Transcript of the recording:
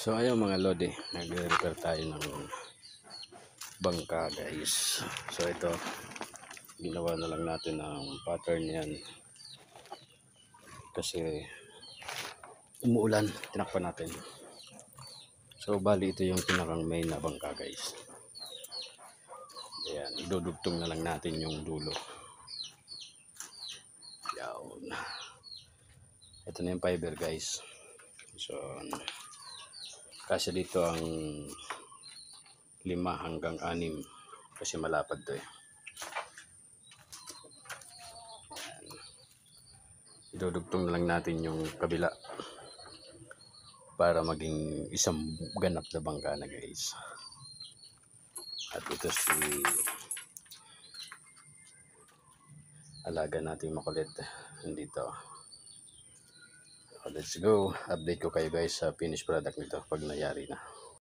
So ayun mga lodi, nagre-repair tayo ng bangka guys. So ito, ginawa na lang natin ng pattern yan kasi umuulan, tinakpan natin. So bali ito yung pinakang main na bangka guys. Ayan, idudugtong na lang natin yung dulo. Yan. Ito na yung fiber guys. So kasi dito ang 5 hanggang 6 kasi malapad to eh. Idudugtong na lang natin yung kabila para maging isang ganap na bangka na guys. At ito si alaga natin makulit nandito. Let's go, update ko kayo guys sa finished product nito pag nangyari na.